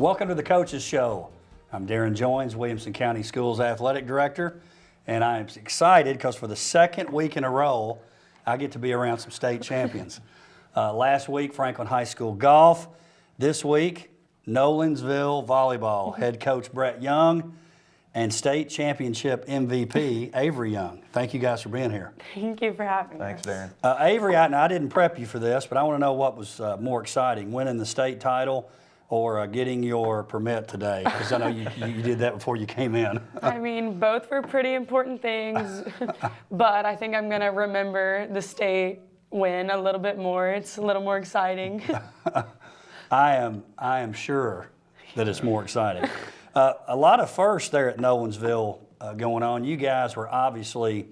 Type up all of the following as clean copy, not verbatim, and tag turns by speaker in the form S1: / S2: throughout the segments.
S1: Welcome to the Coaches Show. I'm Darrin Joins, Williamson County Schools Athletic Director, and I'm excited because for the second week in a row, I get to be around some state champions. Last week, Franklin High School golf. This week, Nolensville Volleyball. Head coach Brett Young and state championship MVP Avery Young. Thank you guys for being here.
S2: Thank you for having
S3: Thanks,
S2: us.
S3: Darrin.
S1: Avery, I didn't prep you for this, but I want to know what was more exciting, winning the state title or getting your permit today? Because I know you did that before you came in.
S2: I mean, both were pretty important things, but I think I'm going to remember the state win a little bit more. It's a little more exciting.
S1: I am sure that it's more exciting. A lot of firsts there at Nolensville going on. You guys were obviously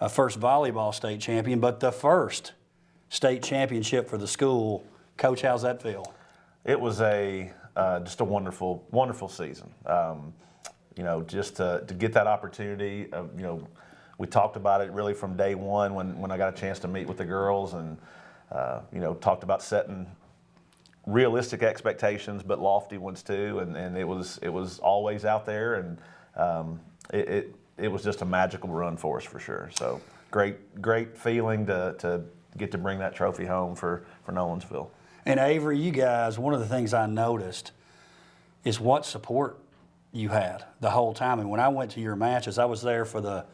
S1: a first volleyball state champion, but the first state championship for the school. Coach, how's that feel?
S3: It was just a wonderful, wonderful season. Just to get that opportunity. We talked about it really from day one when I got a chance to meet with the girls, and talked about setting realistic expectations, but lofty ones too. And it was always out there, and it was just a magical run for us for sure. So great feeling to get to bring that trophy home for Nolensville.
S1: And Avery, you guys, one of the things I noticed is what support you had the whole time. And when I went to your matches, I was there for the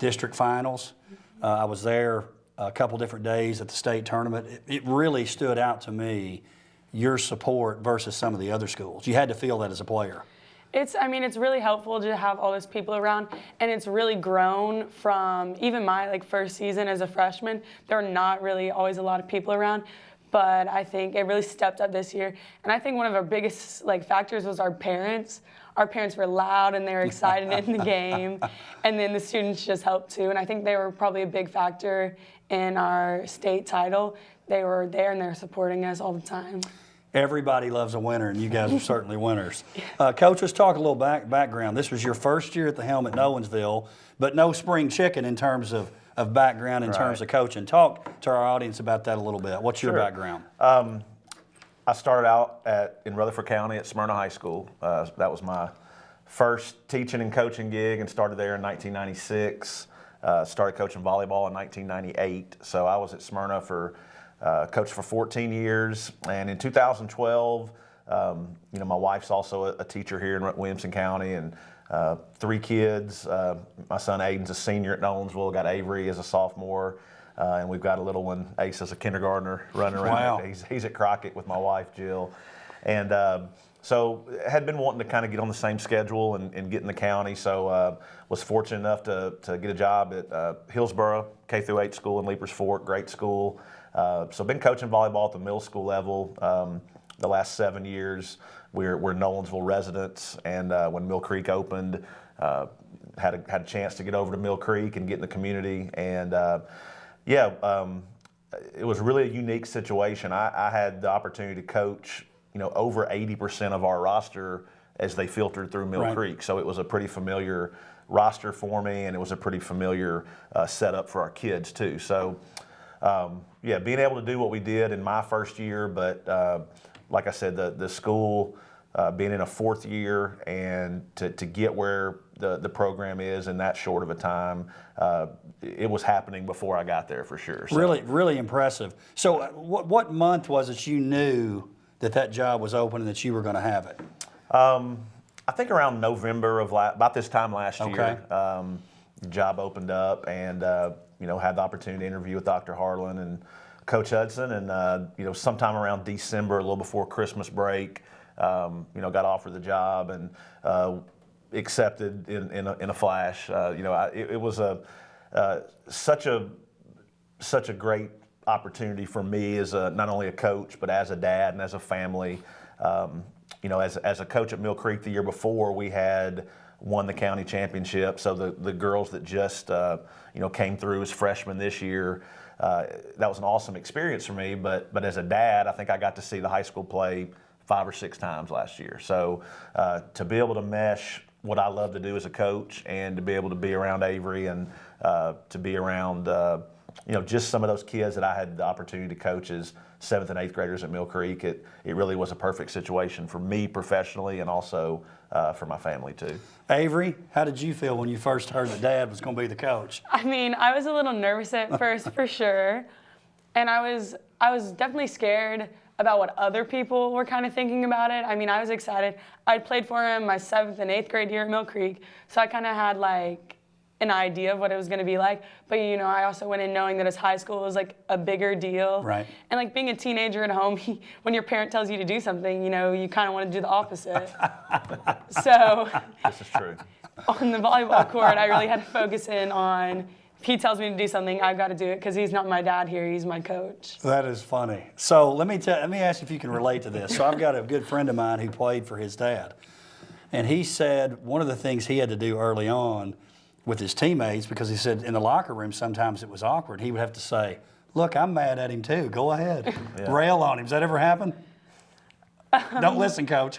S1: district finals. I was there a couple different days at the state tournament. It really stood out to me, your support versus some of the other schools. You had to feel that as a player.
S2: It's really helpful to have all those people around, and it's really grown from even my first season as a freshman. There were not really always a lot of people around. But I think it really stepped up this year. And I think one of our biggest factors was our parents. Our parents were loud and they were excited in the game. And then the students just helped too. And I think they were probably a big factor in our state title. They were there and they were supporting us all the time.
S1: Everybody loves a winner, and you guys are certainly winners. Coach, let's talk a little background. This was your first year at the helm at Nolensville, but no spring chicken in terms of background, in terms of coaching. Talk to our audience about that a little bit. What's your background?
S3: I started out in Rutherford County at Smyrna High School. That was my first teaching and coaching gig, and started there in 1996. Started coaching volleyball in 1998. So I was at Smyrna coached for 14 years. And in 2012, my wife's also a teacher here in Williamson County, and 3 kids. My son Aiden's a senior at Nolensville, got Avery as a sophomore, and we've got a little one, Ace, as a kindergartner running around.
S1: Wow.
S3: He's at Crockett with my wife, Jill. And so had been wanting to kind of get on the same schedule and get in the county, so was fortunate enough to get a job at Hillsborough K-8 school in Leapers Fork, great school. So been coaching volleyball at the middle school level the last 7 years. We're Nolensville residents, and when Mill Creek opened, had a chance to get over to Mill Creek and get in the community. And it was really a unique situation. I had the opportunity to coach, over 80% of our roster as they filtered through Mill Creek. So it was a pretty familiar roster for me, and it was a pretty familiar setup for our kids too. So being able to do what we did in my first year, but like I said, the school being in a 4th year, and to get where the program is in that short of a time, it was happening before I got there for sure. So.
S1: Really impressive. So what month was it you knew that job was open and that you were going to have it?
S3: I think around November of about this time last year, the job opened up, and had the opportunity to interview with Dr. Harlan and Coach Hudson, and sometime around December, a little before Christmas break, got offered the job and accepted in a flash. It was such a great opportunity for me as not only a coach, but as a dad and as a family. As a coach at Mill Creek the year before, we had won the county championship. So the girls that just came through as freshmen this year, that was an awesome experience for me. But as a dad, I think I got to see the high school play 5 or 6 times last year. So to be able to mesh what I love to do as a coach, and to be able to be around Avery, and to be around just some of those kids that I had the opportunity to coach as 7th and 8th graders at Mill Creek, it really was a perfect situation for me professionally and also for my family too.
S1: Avery, how did you feel when you first heard that Dad was going to be the coach?
S2: I mean, I was a little nervous at first for sure, and I was definitely scared about what other people were kind of thinking about it. I mean, I was excited. I'd played for him my 7th and 8th grade year at Mill Creek, so I kind of had like an idea of what it was going to be like. But I also went in knowing that his high school was like a bigger deal.
S1: Right.
S2: And like being a teenager at home, when your parent tells you to do something, you kind of want to do the opposite. So
S3: This is true.
S2: on the volleyball court, I really had to focus in on, if he tells me to do something, I've got to do it because he's not my dad here, he's my coach.
S1: That is funny. So let me ask you if you can relate to this. So I've got a good friend of mine who played for his dad. And he said one of the things he had to do early on with his teammates, because he said in the locker room sometimes it was awkward, he would have to say, look, I'm mad at him too, go ahead.
S3: Yeah.
S1: Rail on him. Does that ever happen? Don't listen, coach.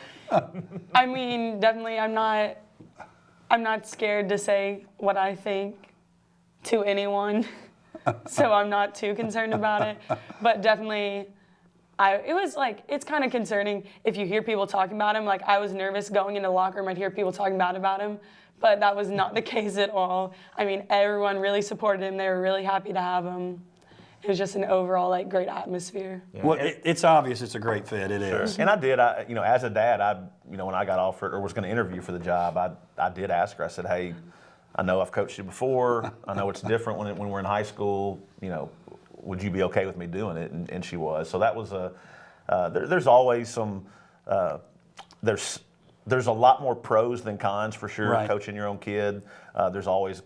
S2: I mean, definitely I'm not scared to say what I think to anyone, so I'm not too concerned about it. But definitely, it's kind of concerning if you hear people talking about him. Like, I was nervous going into the locker room, I'd hear people talking bad about him, but that was not the case at all. I mean, everyone really supported him. They were really happy to have him. It was just an overall great atmosphere.
S1: Yeah. Well, it's obvious it's a great fit. It is.
S3: And I did. As a dad, when I got offered or was going to interview for the job, I did ask her. I said, "Hey, I know I've coached you before. I know it's different when we're in high school. Would you be okay with me doing it?" And she was. So that was there's always some. There's a lot more pros than cons for sure.
S1: Right.
S3: Coaching your own kid. There's always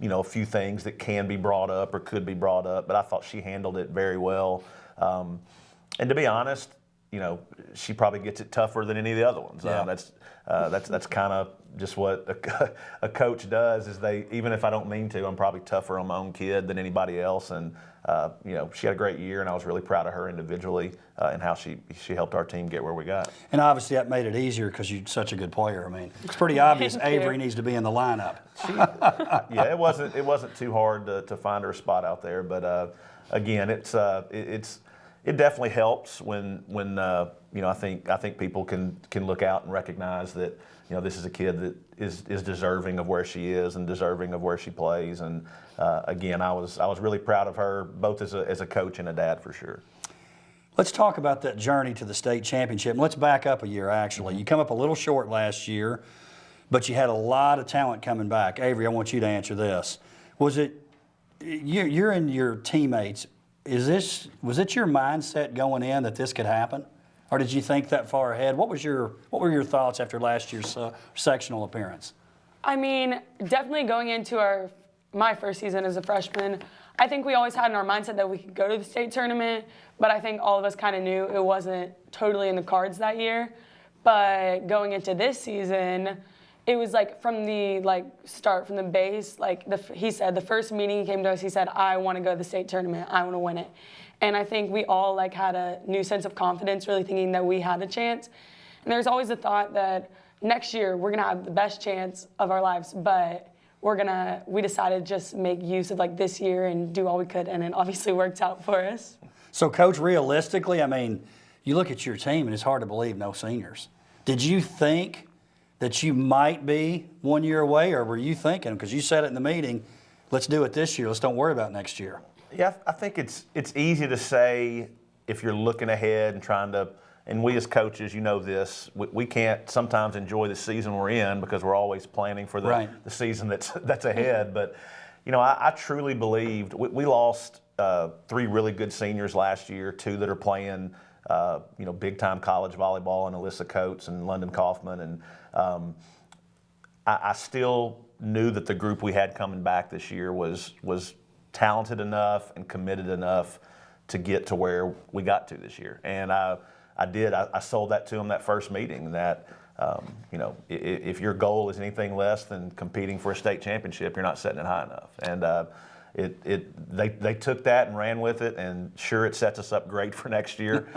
S3: a few things that can be brought up or could be brought up, but I thought she handled it very well. And to be honest, she probably gets it tougher than any of the other ones.
S1: Yeah.
S3: That's kind of just what a coach does. Is even if I don't mean to, I'm probably tougher on my own kid than anybody else. And she had a great year, and I was really proud of her individually and how she helped our team get where we got.
S1: And obviously that made it easier because you're such a good player. I mean, it's pretty obvious Avery needs to be in the lineup.
S3: Yeah, it wasn't too hard to find her a spot out there, but again, it definitely helps when I think people can look out and recognize that this is a kid that is deserving of where she is and deserving of where she plays. And again, I was really proud of her both as a coach and a dad for sure.
S1: Let's talk about that journey to the state championship. And let's back up a year, actually. You come up a little short last year, but you had a lot of talent coming back. Avery, I want you to answer this. Was it, you're and your teammates, was it your mindset going in that this could happen? Or did you think that far ahead? What were your thoughts after last year's sectional appearance?
S2: I mean, definitely going into my first season as a freshman, I think we always had in our mindset that we could go to the state tournament, but I think all of us kind of knew it wasn't totally in the cards that year. But going into this season, it was from the start, from the base. He said the first meeting he came to us, he said, "I want to go to the state tournament. I want to win it." And I think we all had a new sense of confidence, really thinking that we had a chance. And there's always a thought that next year we're gonna have the best chance of our lives, but we decided to just make use of this year and do all we could, and it obviously worked out for us.
S1: So, Coach, realistically, I mean, you look at your team and it's hard to believe no seniors. Did you think that you might be 1 year away, or were you thinking, because you said it in the meeting, let's do it this year, let's don't worry about next year?
S3: Yeah, I think it's easy to say if you're looking ahead and trying to, and we as coaches, this, we can't sometimes enjoy the season we're in because we're always planning for the season that's ahead. But, I truly believed we lost 3 really good seniors last year, 2 that are playing, big-time college volleyball, and Alyssa Coates and London Kaufman. And I still knew that the group we had coming back this year was talented enough and committed enough to get to where we got to this year. And I sold that to them that first meeting, that if your goal is anything less than competing for a state championship, you're not setting it high enough. And they took that and ran with it, and sure, it sets us up great for next year.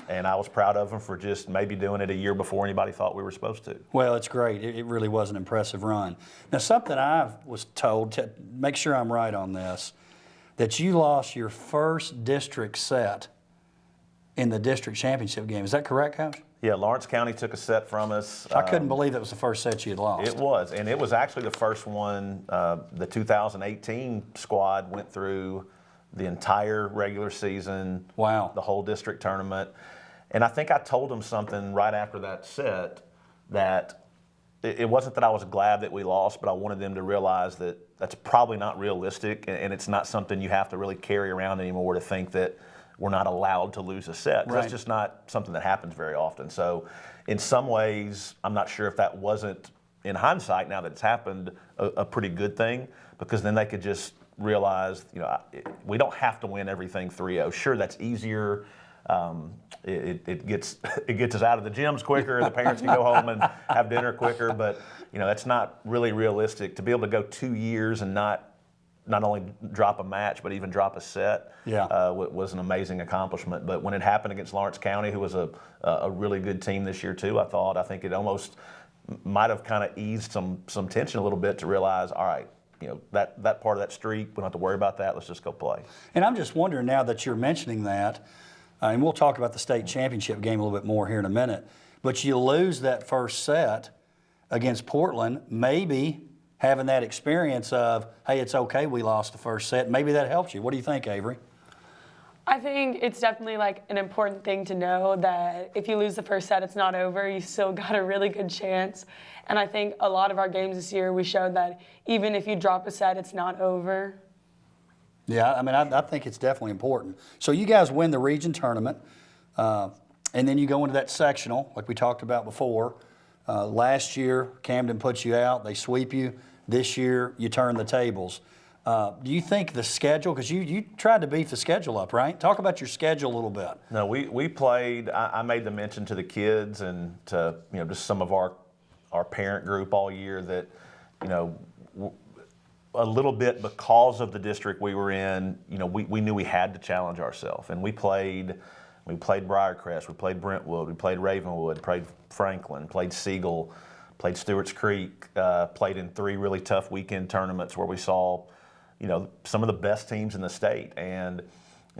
S3: And I was proud of them for just maybe doing it a year before anybody thought we were supposed to.
S1: Well, it's great. It really was an impressive run. Now, something I was told, to make sure I'm right on this, that you lost your first district set in the district championship game. Is that correct, Coach?
S3: Yeah, Lawrence County took a set from us.
S1: I couldn't believe that was the first set you had lost.
S3: It was, and it was actually the first one. The 2018 squad went through the entire regular season,
S1: Wow.
S3: the whole district tournament. And I think I told them something right after that set that it wasn't that I was glad that we lost, but I wanted them to realize that that's probably not realistic, and it's not something you have to really carry around anymore to think that we're not allowed to lose a set.
S1: Right.
S3: That's just not something that happens very often. So in some ways, I'm not sure if that wasn't, in hindsight, now that it's happened, a pretty good thing, because then they could just realize, we don't have to win everything 3-0. Sure, that's easier. It gets us out of the gyms quicker. The parents can go home and have dinner quicker. But that's not really realistic to be able to go 2 years and not only drop a match but even drop a set.
S1: Yeah.
S3: Was an amazing accomplishment. But when it happened against Lawrence County, who was a really good team this year too, I think it almost might have kind of eased some tension a little bit to realize, all right, that part of that streak, we don't have to worry about that. Let's just go play.
S1: And I'm just wondering now that you're mentioning that, and we'll talk about the state championship game a little bit more here in a minute, but you lose that first set against Portland, maybe having that experience of, hey, it's okay, we lost the first set, maybe that helps you. What do you think, Avery?
S2: I think it's definitely like an important thing to know that if you lose the first set, it's not over. You still got a really good chance. And I think a lot of our games this year, we showed that even if you drop a set, it's not over.
S1: Yeah, I mean, I think it's definitely important. So you guys win the region tournament, and then you go into that sectional, like we talked about before. Last year, Camden puts you out, they sweep you. This year, you turn the tables. Do you think the schedule, because you tried to beef the schedule up, right? Talk about your schedule a little bit.
S3: No, we played, I made the mention to the kids and to, just some of our parent group all year that, a little bit because of the district we were in, we knew we had to challenge ourselves. And we played Briarcrest, we played Brentwood, we played Ravenwood, played Franklin, played Siegel, played Stewart's Creek, played in 3 really tough weekend tournaments where we saw, some of the best teams in the state. And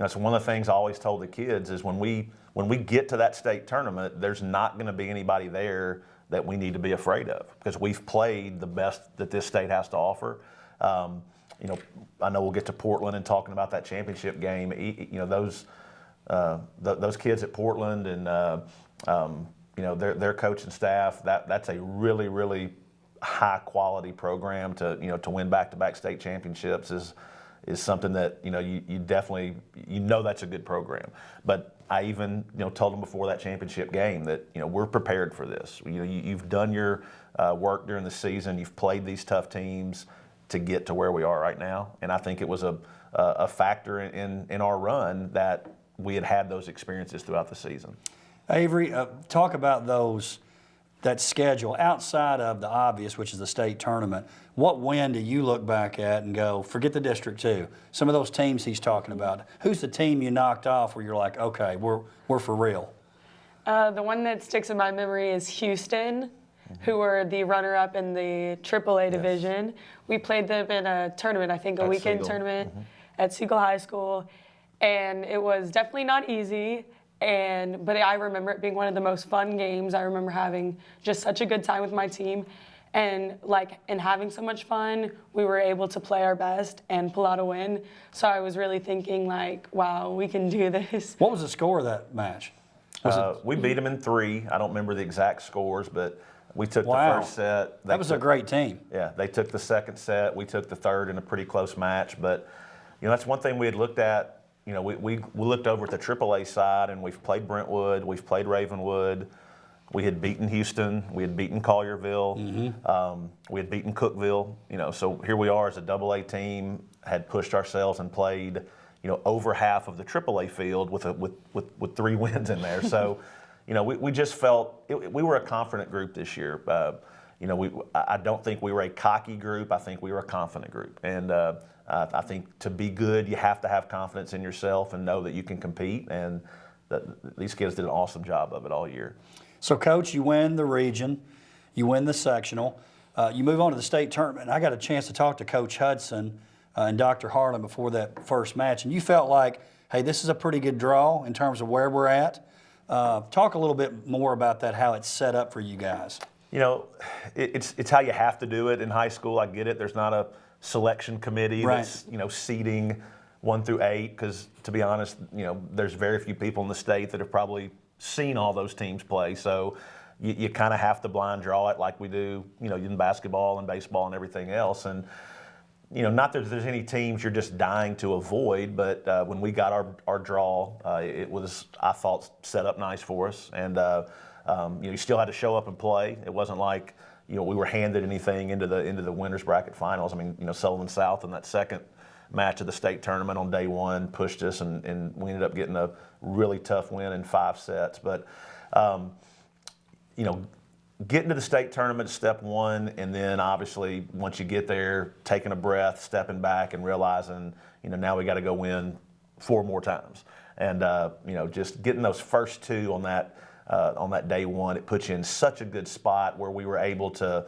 S3: so one of the things I always told the kids is when we get to that state tournament, there's not going to be anybody there that we need to be afraid of, because we've played the best that this state has to offer. I know we'll get to Portland and talking about that championship game. Those kids at Portland and their coach and staff. That's a really, really high quality program to win back-to-back state championships is something that you definitely that's a good program. But I even told them before that championship game that we're prepared for this. You've done your work during the season. You've played these tough teams to get to where we are right now, and I think it was a factor in our run that we had those experiences throughout the season.
S1: Avery, talk about that schedule outside of the obvious, which is the state tournament. What win do you look back at and go, forget the District 2? Some of those teams he's talking about. Who's the team you knocked off where you're like, okay, we're for real?
S2: The one that sticks in my memory is Houston, who were the runner-up in the AAA division. We played them in a tournament, I think a weekend
S3: Siegel.
S2: tournament at Siegel High School, and it was definitely not easy. But I remember it being one of the most fun games. I remember having just such a good time with my team, and having so much fun, we were able to play our best and pull out a win. So I was really thinking wow, we can do this.
S1: What was the score of that match?
S3: We beat them in 3. I don't remember the exact scores, but we took the first set.
S1: That was a great team.
S3: Yeah, they took the second set. We took the third in a pretty close match. But that's one thing we had looked at. We looked over at the AAA side, and we've played Brentwood, we've played Ravenwood, we had beaten Houston, we had beaten Collierville, we had beaten Cookville. So here we are as a AA team, had pushed ourselves and played, over half of the AAA field with 3 wins in there. So, we just felt we were a confident group this year. I don't think we were a cocky group. I think we were a confident group, and I think to be good, you have to have confidence in yourself and know that you can compete, and these kids did an awesome job of it all year.
S1: So, Coach, you win the region, you win the sectional, you move on to the state tournament. I got a chance to talk to Coach Hudson and Dr. Harlan before that first match, and you felt like, hey, this is a pretty good draw in terms of where we're at. Talk a little bit more about that, how it's set up for you guys.
S3: You know, it's how you have to do it in high school. I get it. There's not a selection committee that's, seeding 1 through 8, because to be honest, there's very few people in the state that have probably seen all those teams play. So you kind of have to blind draw it like we do, in basketball and baseball and everything else. And, not that there's any teams you're just dying to avoid, but when we got our draw, it was, I thought, set up nice for us. And, you still had to show up and play. It wasn't like, we were handed anything into the winners bracket finals. I mean, Sullivan South in that second match of the state tournament on day 1 pushed us, and we ended up getting a really tough win in 5 sets. But, getting to the state tournament is step 1, and then obviously once you get there, taking a breath, stepping back, and realizing, now we got to go win 4 more times. And, just getting those first 2 on that day 1, it puts you in such a good spot where we were able to,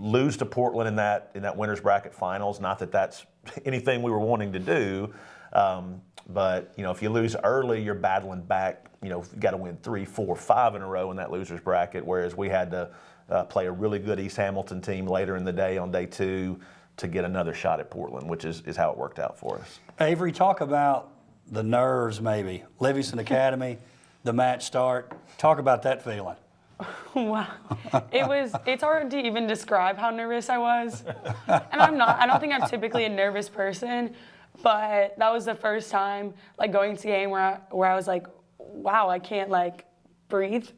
S3: lose to Portland in that winners bracket finals. Not that that's anything we were wanting to do, but if you lose early, you're battling back. You got to win 3, 4, 5 in a row in that losers bracket. Whereas we had to play a really good East Hamilton team later in the day on day 2 to get another shot at Portland, which is how it worked out for us.
S1: Avery, talk about the nerves, maybe. Livingston Academy, the match start. Talk about that feeling.
S2: Wow. It's hard to even describe how nervous I was. And I don't think I'm typically a nervous person, but that was the first time going to the game where I was like, wow, I can't breathe.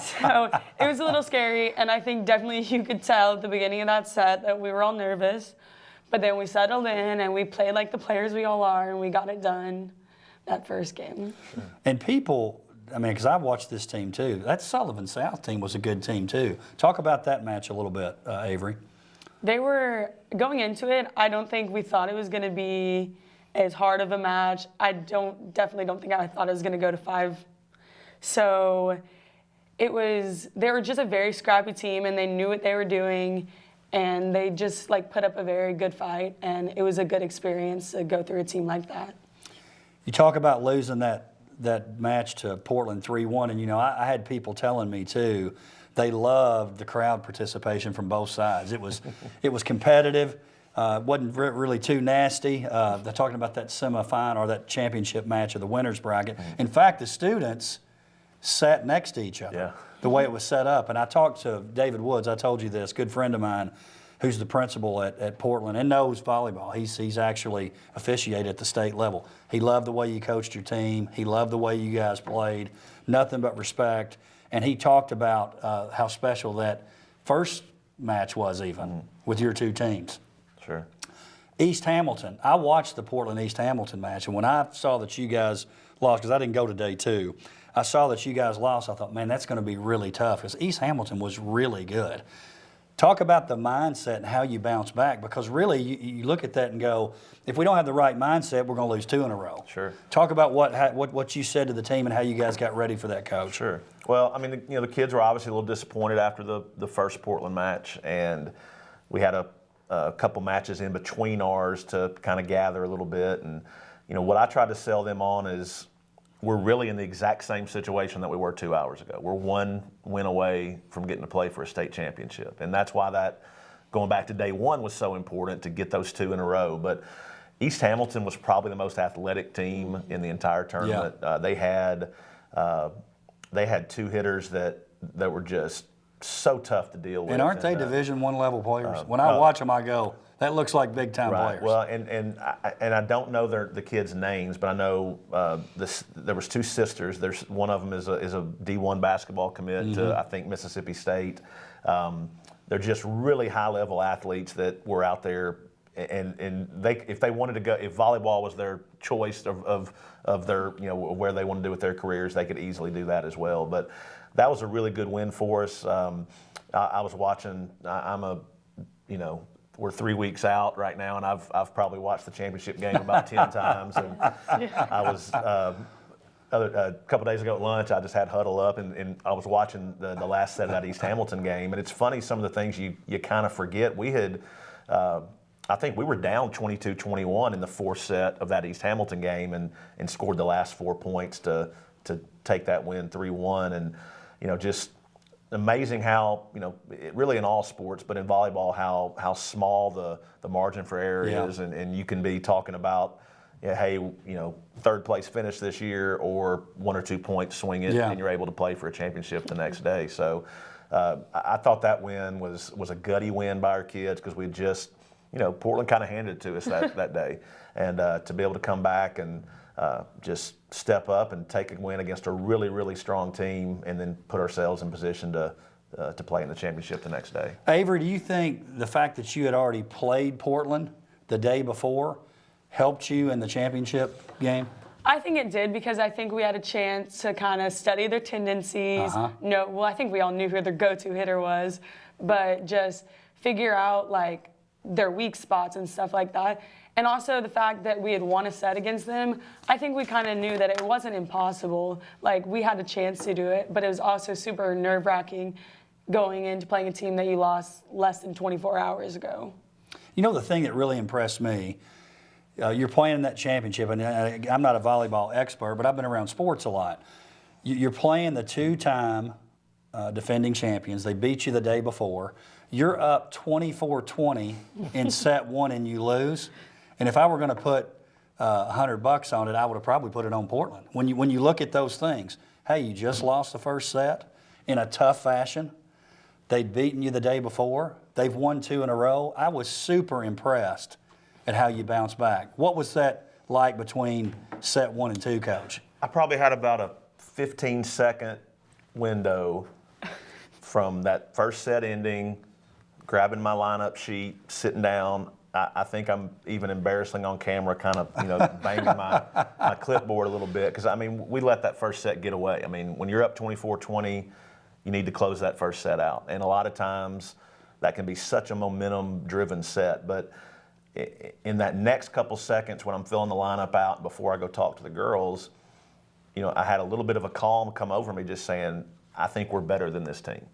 S2: So it was a little scary, and I think definitely you could tell at the beginning of that set that we were all nervous, but then we settled in and we played like the players we all are, and we got it done that first game.
S1: And people, because I've watched this team too. That Sullivan South team was a good team too. Talk about that match a little bit, Avery.
S2: They were, going into it, I don't think we thought it was going to be as hard of a match. I definitely don't think I thought it was going to go to 5. So they were just a very scrappy team, and they knew what they were doing, and they just put up a very good fight, and it was a good experience to go through a team like that.
S1: You talk about losing that match to Portland 3-1, and I had people telling me too, they loved the crowd participation from both sides. It was competitive. Wasn't really too nasty. They're talking about that semifinal or that championship match of the winners bracket. In fact, the students sat next to each other, the way it was set up. And I talked to David Woods, I told you this, good friend of mine, who's the principal at Portland and knows volleyball. He's actually officiated at the state level. He loved the way you coached your team. He loved the way you guys played. Nothing but respect. And he talked about how special that first match was even with your 2 teams.
S3: Sure.
S1: East Hamilton. I watched the Portland-East Hamilton match, and when I saw that you guys lost, because I didn't go to day 2, I saw that you guys lost. I thought, man, that's going to be really tough, because East Hamilton was really good. Talk about the mindset and how you bounce back, because really you look at that and go, if we don't have the right mindset, we're going to lose 2 in a row.
S3: Sure.
S1: Talk about what you said to the team and how you guys got ready for that, Coach.
S3: Sure. Well, the kids were obviously a little disappointed after the first Portland match, and we had a couple matches in between ours to kind of gather a little bit. And what I tried to sell them on is we're really in the exact same situation that we were 2 hours ago. We're 1 win away from getting to play for a state championship, and that's why that going back to day 1 was so important to get those 2 in a row. But East Hamilton was probably the most athletic team in the entire tournament.
S1: Yeah.
S3: They had 2 hitters that were just so tough to deal with.
S1: And aren't they Division I level players? When I watch them, I go, that looks like big time players.
S3: Well, and I don't know the kids' names, but I know there was 2 sisters. There's one of them is a D1 basketball commit to I think Mississippi State. They're just really high level athletes that were out there, and if they wanted to go, if volleyball was their choice of their where they want to do with their careers, they could easily do that as well. But that was a really good win for us. I was watching. We're 3 weeks out right now, and I've probably watched the championship game about 10 times. And I was a couple days ago at lunch. I just had huddle up, and I was watching the last set of that East Hamilton game. And it's funny, some of the things you kind of forget. We had. I think we were down 22-21 in the fourth set of that East Hamilton game, and scored the last 4 points to take that win 3-1. And just amazing how really in all sports, but in volleyball, how small the margin for error is, and you can be talking about, hey, third place finish this year, or 1 or 2 points swing it, and you're able to play for a championship the next day. So I thought that win was a gutty win by our kids, because we just, Portland kind of handed it to us that day, and to be able to come back and just step up and take a win against a really, really strong team, and then put ourselves in position to play in the championship the next day.
S1: Avery, do you think the fact that you had already played Portland the day before helped you in the championship game?
S2: I think it did, because I think we had a chance to kind of study their tendencies. I think we all knew who their go-to hitter was, but just figure out like their weak spots and stuff like that. And also the fact that we had won a set against them, I think we kind of knew that it wasn't impossible. Like, we had a chance to do it, but it was also super nerve-wracking going into playing a team that you lost less than 24 hours ago.
S1: The thing that really impressed me, you're playing in that championship, and I'm not a volleyball expert, but I've been around sports a lot. You're playing the two-time defending champions. They beat you the day before. You're up 24-20 in set one, and you lose. And if I were going to put $100 on it, I would have probably put it on Portland. When you look at those things, hey, you just lost the first set in a tough fashion. They'd beaten you the day before. They've won 2 in a row. I was super impressed at how you bounced back. What was that like between set 1 and 2, Coach?
S3: I probably had about a 15-second window from that first set ending, grabbing my lineup sheet, sitting down. I think I'm even embarrassing on camera, kind of banging my clipboard a little bit, because we let that first set get away. When you're up 24-20, you need to close that first set out, and a lot of times that can be such a momentum-driven set. But in that next couple seconds, when I'm filling the lineup out before I go talk to the girls, I had a little bit of a calm come over me, just saying, I think we're better than this team.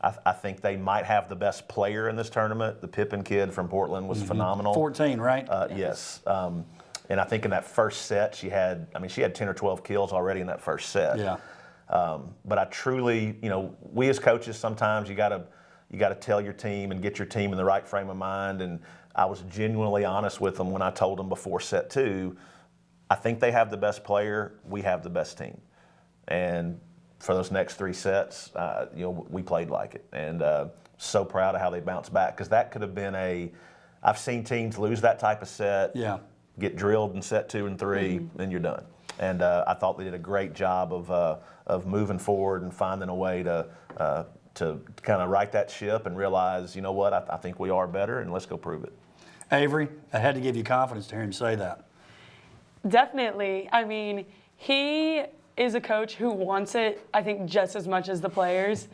S3: I think they might have the best player in this tournament. The Pippin kid from Portland was phenomenal.
S1: 14, right?
S3: Yes. And I think in that first set, she had 10 or 12 kills already in that first set.
S1: Yeah.
S3: But I truly, we as coaches, sometimes you got to tell your team and get your team in the right frame of mind. And I was genuinely honest with them when I told them before set 2, I think they have the best player. We have the best team. And for those next 3 sets, we played like it. And so proud of how they bounced back, because that could have been I've seen teams lose that type of set, get drilled in set 2 and 3, then you're done. And I thought they did a great job of moving forward and finding a way to kind of right that ship and realize, you know what, I think we are better, and let's go prove it.
S1: Avery, I had to give you confidence to hear him say that.
S2: Definitely. He is a coach who wants it, I think, just as much as the players.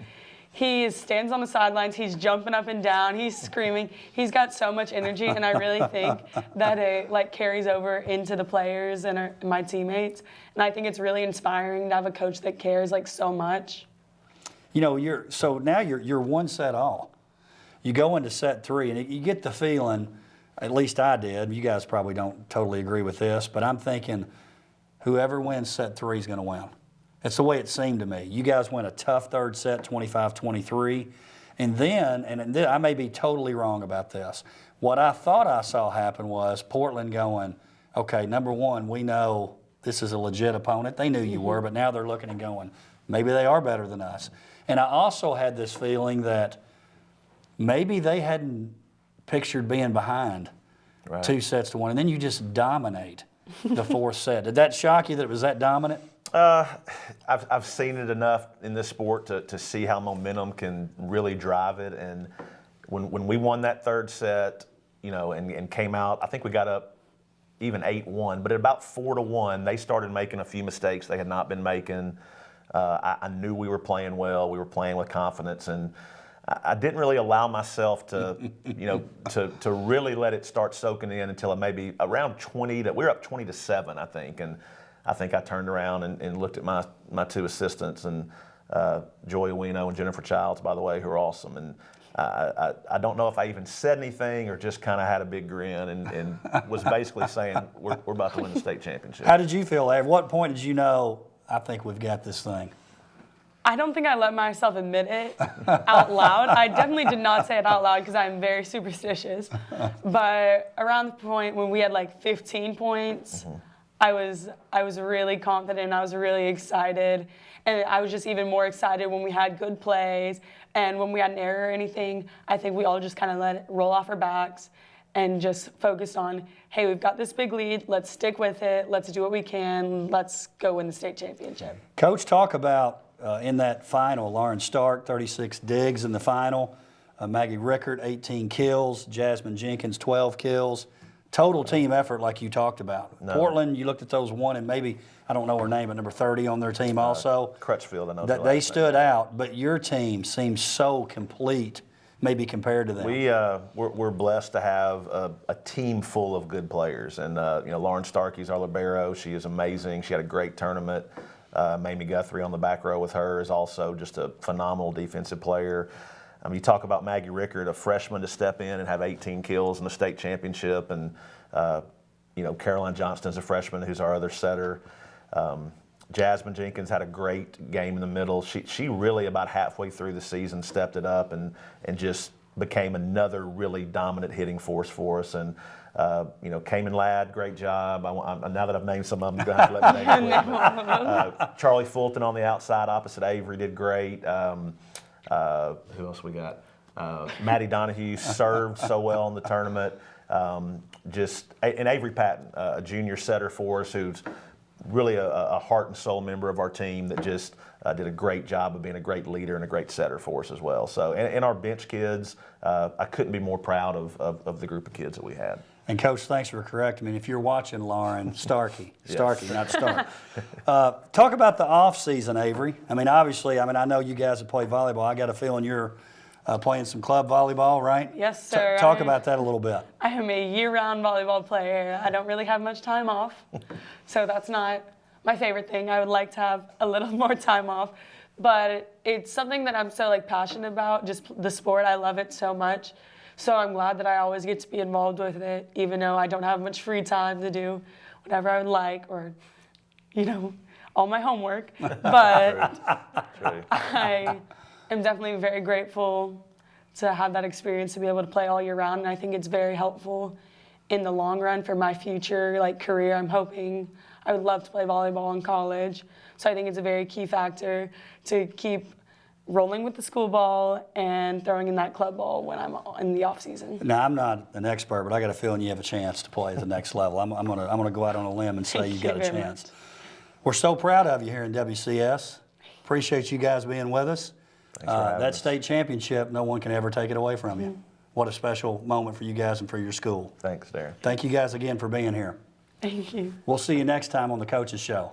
S2: He stands on the sidelines, he's jumping up and down, he's screaming. He's got so much energy, and I really think that it carries over into the players and my teammates. And I think it's really inspiring to have a coach that cares so much.
S1: Now you're 1 set all. You go into set 3, and you get the feeling, at least I did, you guys probably don't totally agree with this, but I'm thinking whoever wins set 3 is going to win. That's the way it seemed to me. You guys win a tough third set, 25-23. And then I may be totally wrong about this, what I thought I saw happen was Portland going, okay, number one, we know this is a legit opponent. They knew you were, but now they're looking and going, maybe they are better than us. And I also had this feeling that maybe they hadn't pictured being behind 2 sets to 1, and then you just dominate the 4th set. Did that shock you that it was that dominant?
S3: I've seen it enough in this sport to see how momentum can really drive it. And when we won that 3rd set, and came out, I think we got up even 8-1, but at about 4-1, they started making a few mistakes they had not been making. I knew we were playing well. We were playing with confidence, and I didn't really allow myself to, to really let it start soaking in until maybe around 20. We were up 20-7, I think, and I think I turned around and looked at my 2 assistants, and Joy Ueno and Jennifer Childs, by the way, who are awesome. And I don't know if I even said anything or just kind of had a big grin and was basically saying we're about to win the state championship.
S1: How did you feel, Avery? What point did you know, I think we've got this thing?
S2: I don't think I let myself admit it out loud. I definitely did not say it out loud because I'm very superstitious. But around the point when we had like 15 points, I was really confident. I was really excited. And I was just even more excited when we had good plays and when we had an error or anything. I think we all just kind of let it roll off our backs and just focused on, hey, we've got this big lead. Let's stick with it. Let's do what we can. Let's go win the state championship.
S1: Coach, talk about in that final, Lauren Stark, 36 digs in the final. Maggie Rickert, 18 kills. Jasmine Jenkins, 12 kills. Total team effort like you talked about. No. Portland, you looked at those one and maybe, I don't know her name, but number 30 on their team also.
S3: Crutchfield, I know.
S1: That they stood out, but your team seems so complete maybe compared to them.
S3: We're blessed to have a team full of good players. And, Lauren Starkey's our libero. She is amazing. She had a great tournament. Mamie Guthrie on the back row with her is also just a phenomenal defensive player. You talk about Maggie Rickert, a freshman to step in and have 18 kills in the state championship, and Caroline Johnston's a freshman who's our other setter. Jasmine Jenkins had a great game in the middle. She really about halfway through the season stepped it up and just became another really dominant hitting force for us. And Cayman Ladd, great job. Now that I've named some of them, you're going to have to let me name them. Charlie Fulton on the outside opposite Avery did great. Who else we got? Maddie Donahue served so well in the tournament. And Avery Patton, a junior setter for us who's really a heart and soul member of our team that just did a great job of being a great leader and a great setter for us as well. So, and our bench kids, I couldn't be more proud of the group of kids that we had.
S1: And Coach, thanks for correcting me. If you're watching, Lauren, Starkey, not Stark. Talk about the off season, Avery. Obviously, I know you guys have played volleyball. I got a feeling you're playing some club volleyball, right?
S2: Yes, sir.
S1: Talk about that a little bit.
S2: I am a year-round volleyball player. I don't really have much time off, so that's not my favorite thing. I would like to have a little more time off, but it's something that I'm so passionate about. Just the sport, I love it so much. So I'm glad that I always get to be involved with it, even though I don't have much free time to do whatever I would like or, all my homework. But I am definitely very grateful to have that experience to be able to play all year round. And I think it's very helpful in the long run for my future career. I'm hoping I would love to play volleyball in college. So I think it's a very key factor to keep rolling with the school ball and throwing in that club ball when I'm in the off season.
S1: Now, I'm not an expert, but I got a feeling you have a chance to play at the next level. I'm gonna go out on a limb and say you got a chance. We're so proud of you here in WCS. Appreciate you guys being with us.
S3: Thanks for having us.
S1: State championship, no one can ever take it away from you. What a special moment for you guys and for your school.
S3: Thanks, Darrin.
S1: Thank you guys again for being here.
S2: Thank you.
S1: We'll see you next time on the Coaches Show.